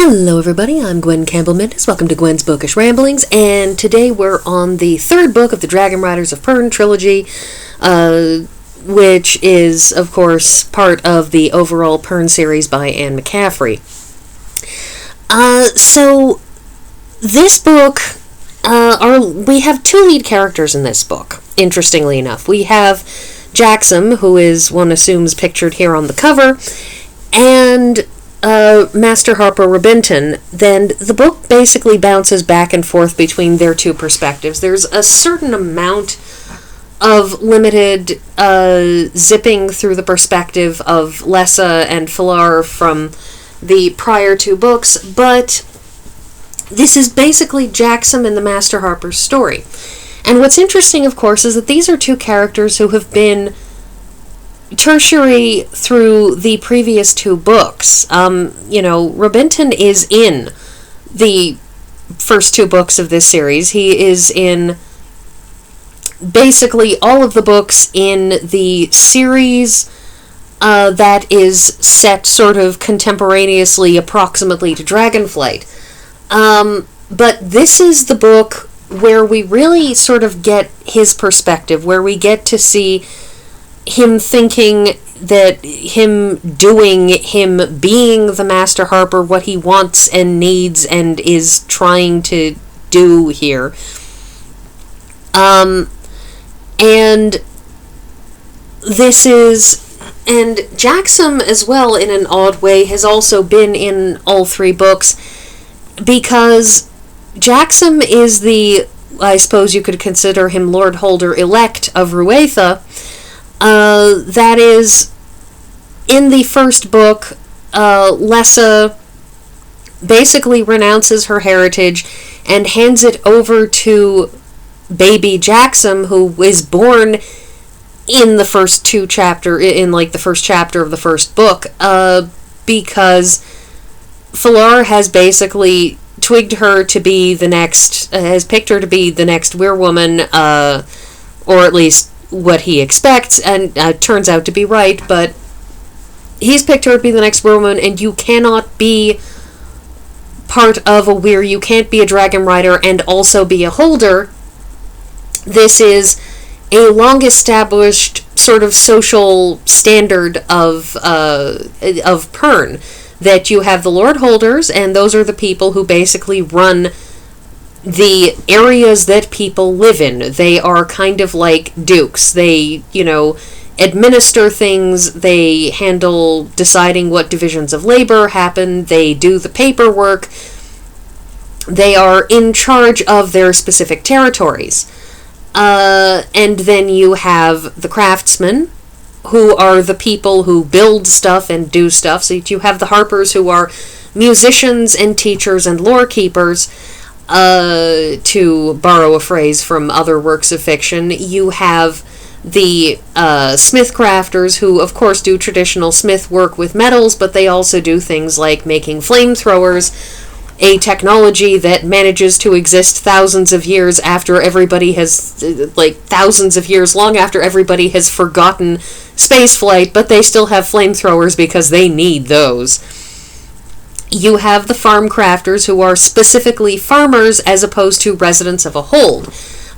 Hello everybody, I'm Gwen Campbell-Mindes. Welcome to Gwen's Bookish Ramblings, and today we're on the third book of the Dragonriders of Pern trilogy, which is, of course, part of the overall Pern series by McCaffrey. So, this book, we have two lead characters in this book, interestingly enough. We have Jaxom, who is, one assumes, pictured here on the cover, and Masterharper Robinton. Then the book basically bounces back and forth between their two perspectives. There's a certain amount of limited zipping through the perspective of Lessa and Filar from the prior two books, but this is basically Jaxom and the Masterharper's story. And what's interesting, of course, is that these are two characters who have been tertiary through the previous two books. Robinton is in the first two books of this series. He is in basically all of the books in the series that is set sort of contemporaneously, approximately, to Dragonflight. But this is the book where we really sort of get his perspective, where we get to see him thinking that him doing, him being the Masterharper, what he wants and needs and is trying to do here. And Jaxom as well, in an odd way, has also been in all three books, because Jaxom is the, I suppose you could consider him Lord Holder elect of Ruatha. That is, in the first book, Lessa basically renounces her heritage and hands it over to baby Jaxom, who is born in the first the first chapter of the first book, because Filar has basically twigged her to be the next, has picked her to be the next werewoman, or at least what he expects, and turns out to be right, but he's picked her to be the next werewoman, and you cannot be part of a weir, you can't be a dragon rider and also be a holder. This is a long-established sort of social standard of Pern, that you have the Lord Holders, and those are the people who basically run the areas that people live in. They are kind of like dukes. They, administer things. They handle deciding what divisions of labor happen. They do the paperwork. They are in charge of their specific territories. And then you have the craftsmen, who are the people who build stuff and do stuff. So you have the harpers, who are musicians and teachers and lore keepers. To borrow a phrase from other works of fiction, you have the smith crafters, who of course do traditional smith work with metals, but they also do things like making flamethrowers, a technology that manages to exist thousands of years after everybody has, thousands of years long after everybody has forgotten spaceflight, but they still have flamethrowers because they need those. You have the farm crafters, who are specifically farmers as opposed to residents of a hold.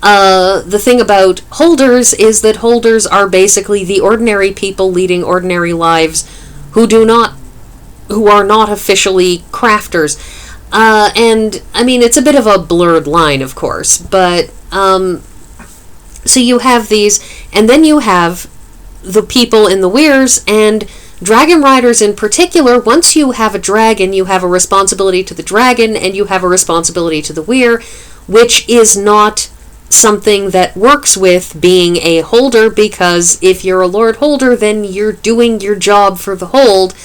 The thing about holders is that holders are basically the ordinary people leading ordinary lives who are not officially crafters. And, I mean, it's a bit of a blurred line, of course, but, so you have these, and then you have the people in the weirs, and dragon riders in particular. Once you have a dragon, you have a responsibility to the dragon, and you have a responsibility to the weir, which is not something that works with being a holder, because if you're a lord holder, then you're doing your job for the hold.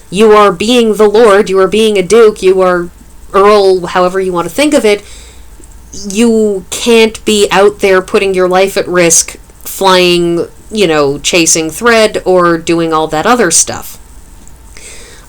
You are being the lord, you are being a duke, you are earl, however you want to think of it. You can't be out there putting your life at risk, flying, chasing thread, or doing all that other stuff.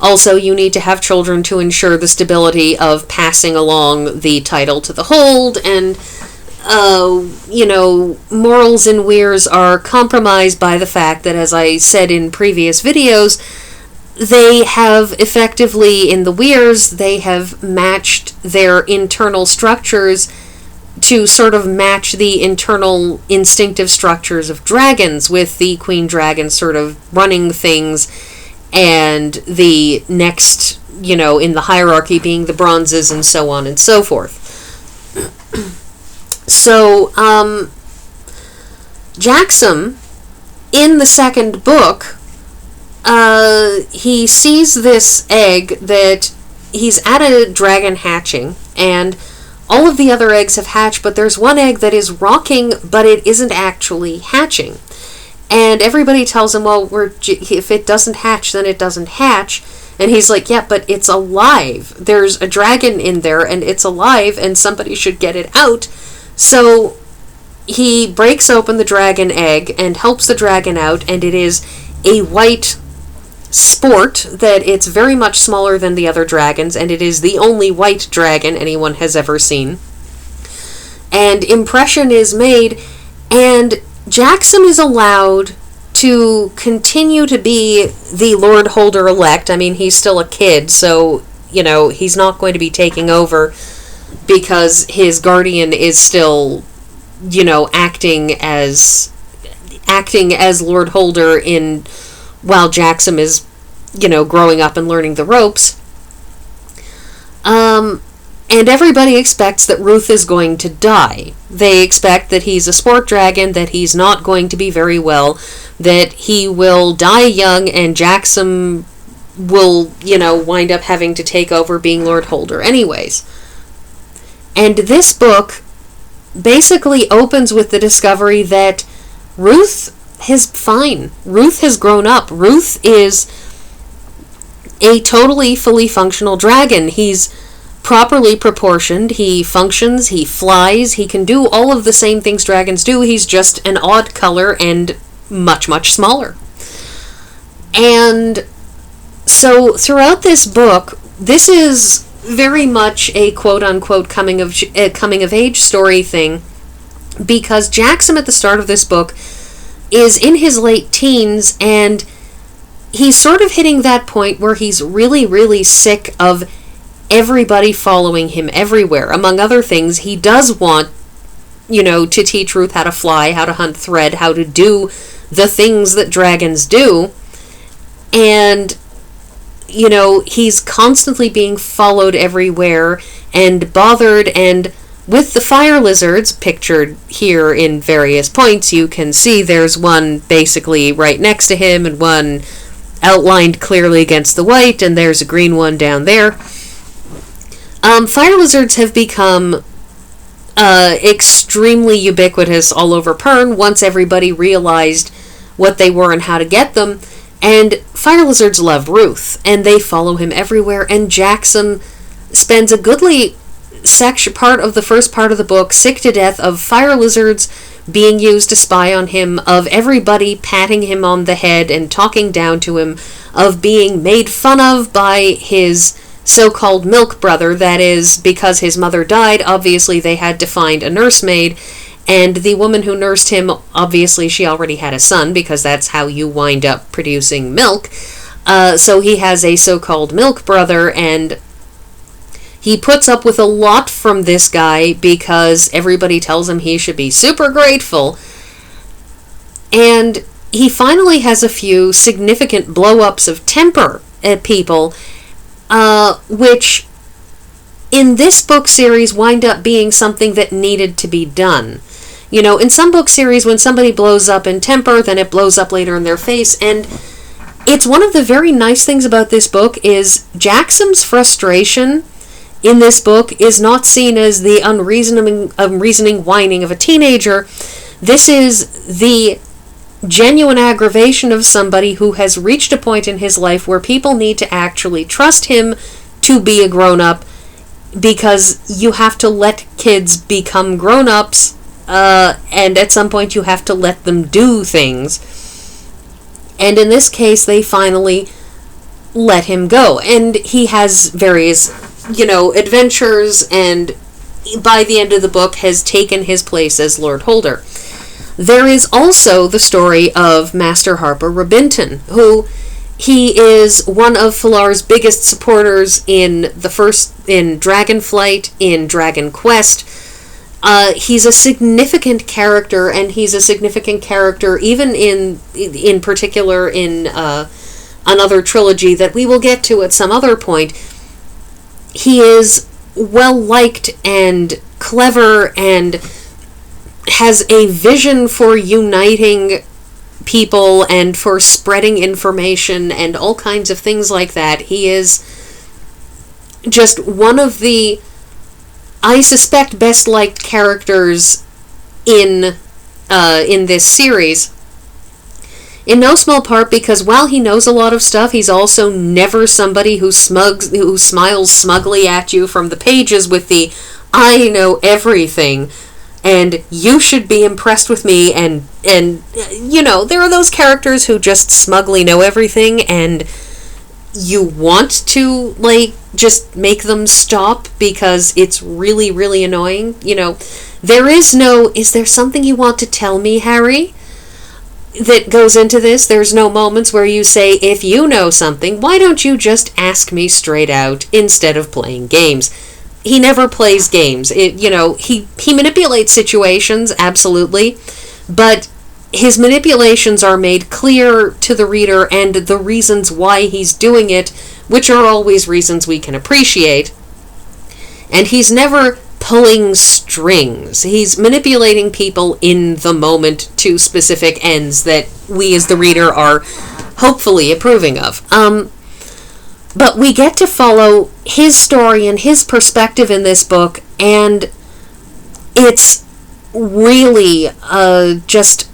Also, you need to have children to ensure the stability of passing along the title to the hold, and, morals in weirs are compromised by the fact that, as I said in previous videos, they have effectively, in the Weirs, they have matched their internal structures to sort of match the internal instinctive structures of dragons, with the queen dragon sort of running things, and the next, in the hierarchy being the bronzes, and so on and so forth. So, Jaxom, in the second book, he sees this egg that he's at a dragon hatching, and all of the other eggs have hatched, but there's one egg that is rocking, but it isn't actually hatching. And everybody tells him, well, if it doesn't hatch, then it doesn't hatch. And he's like, yeah, but it's alive. There's a dragon in there, and it's alive, and somebody should get it out. So he breaks open the dragon egg and helps the dragon out, and it is a white sport that it's very much smaller than the other dragons, and it is the only white dragon anyone has ever seen. And impression is made, and Jaxom is allowed to continue to be the Lord Holder elect. I mean, he's still a kid, so, he's not going to be taking over because his guardian is still, acting as Lord Holder while Jaxom is, growing up and learning the ropes. And everybody expects that Ruth is going to die. They expect that he's a sport dragon, that he's not going to be very well, that he will die young, and Jaxom will, wind up having to take over being Lord Holder anyways. And this book basically opens with the discovery that Ruth is fine. Ruth has grown up. Ruth is a totally fully functional dragon. He's properly proportioned. He functions, he flies, he can do all of the same things dragons do. He's just an odd color and much, much smaller. And so throughout this book, this is very much a quote-unquote coming of age story thing, because Jaxom at the start of this book is in his late teens, and he's sort of hitting that point where he's really, really sick of everybody following him everywhere. Among other things, he does want, to teach Ruth how to fly, how to hunt thread, how to do the things that dragons do. And, he's constantly being followed everywhere and bothered, and with the fire lizards, pictured here in various points, you can see there's one basically right next to him, and one outlined clearly against the white, and there's a green one down there. Fire lizards have become extremely ubiquitous all over Pern once everybody realized what they were and how to get them. And fire lizards love Ruth, and they follow him everywhere. And Jaxom spends a goodly part of the first part of the book sick to death of fire lizards being used to spy on him, of everybody patting him on the head and talking down to him, of being made fun of by his so-called milk brother. That is, because his mother died, obviously they had to find a nursemaid, and the woman who nursed him, obviously she already had a son, because that's how you wind up producing milk. So he has a so-called milk brother, and he puts up with a lot from this guy because everybody tells him he should be super grateful. And he finally has a few significant blow-ups of temper at people, which in this book series wind up being something that needed to be done. In some book series, when somebody blows up in temper, then it blows up later in their face, and it's one of the very nice things about this book is Jaxom's frustration in this book is not seen as the unreasoning whining of a teenager. This is the genuine aggravation of somebody who has reached a point in his life where people need to actually trust him to be a grown-up, because you have to let kids become grown-ups, and at some point you have to let them do things. And in this case, they finally let him go. And he has various, adventures, and by the end of the book has taken his place as Lord Holder. There is also the story of Masterharper Robinton, who He is one of Falar's biggest supporters in Dragonflight, in Dragonquest. He's a significant character, and he's a significant character even in particular in another trilogy that we will get to at some other point. He is well-liked and clever and has a vision for uniting people and for spreading information and all kinds of things like that. He is just one of the, I suspect, best-liked characters in this series. In no small part because while he knows a lot of stuff, he's also never somebody who smiles smugly at you from the pages with the, I know everything, and you should be impressed with me, and you know, there are those characters who just smugly know everything, and you want to, like, just make them stop because it's really, really annoying. You know, is there something you want to tell me, Harry? That goes into this. There's no moments where you say, if you know something, why don't you just ask me straight out instead of playing games? He never plays games. He manipulates situations, absolutely, but his manipulations are made clear to the reader, and the reasons why he's doing it, which are always reasons we can appreciate. And he's never pulling strings. He's manipulating people in the moment to specific ends that we as the reader are hopefully approving of. But we get to follow his story and his perspective in this book, and it's really just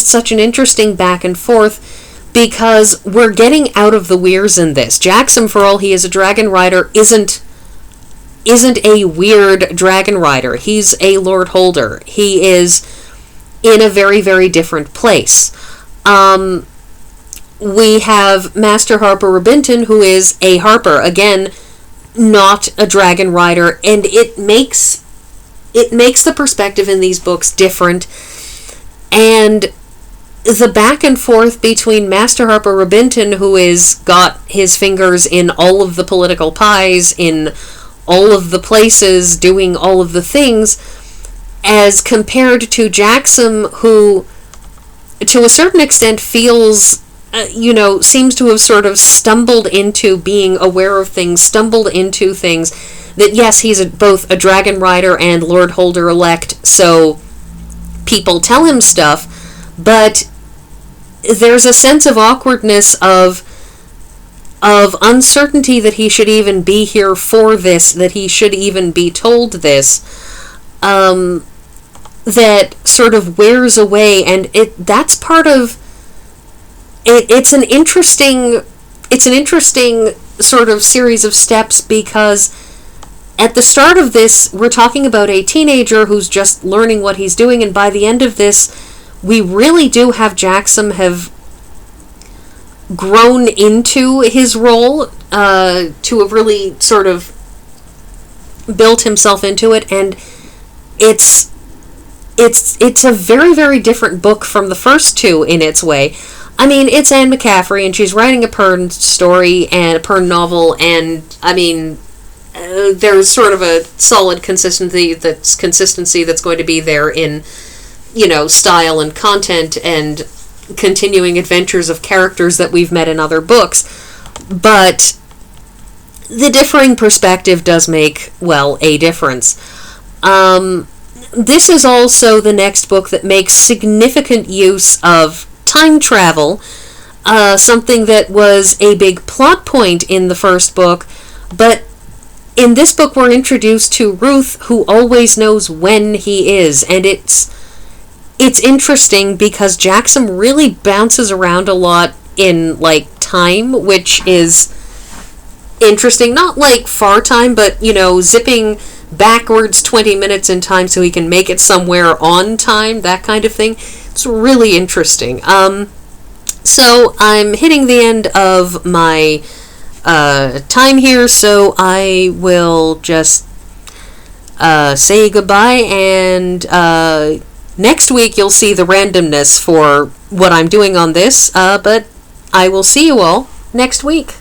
such an interesting back and forth, because we're getting out of the weirs in this. Jaxom, for all he is a dragon rider, isn't a weird dragon rider. He's a Lord Holder. He is in a very, very different place. We have Masterharper Robinton, who is a harper. Again, not a dragon rider, and it makes the perspective in these books different. And the back and forth between Masterharper Robinton, who is got his fingers in all of the political pies, in all of the places, doing all of the things, as compared to Jaxom, who, to a certain extent, feels, seems to have sort of stumbled into being aware of things, stumbled into things, that yes, he's both a dragon rider and Lord Holder elect, so people tell him stuff, but there's a sense of awkwardness, of uncertainty that he should even be here for this, that he should even be told this, that sort of wears away, and that's part of it. It's an interesting sort of series of steps, because at the start of this, we're talking about a teenager who's just learning what he's doing, and by the end of this, we really do have Jaxom have grown into his role, to have really sort of built himself into it, and it's a very, very different book from the first two in its way. I mean, it's Anne McCaffrey, and she's writing a Pern story and a Pern novel, and I mean, there's sort of a solid consistency that's going to be there in, style and content and continuing adventures of characters that we've met in other books, but the differing perspective does make, well, a difference. This is also the next book that makes significant use of time travel, something that was a big plot point in the first book, but in this book we're introduced to Ruth, who always knows when he is, and it's interesting because Jaxom really bounces around a lot in, like, time, which is interesting. Not, like, far time, but, zipping backwards 20 minutes in time so he can make it somewhere on time, that kind of thing. It's really interesting. So I'm hitting the end of my time here, so I will just say goodbye, and next week you'll see the randomness for what I'm doing on this, but I will see you all next week.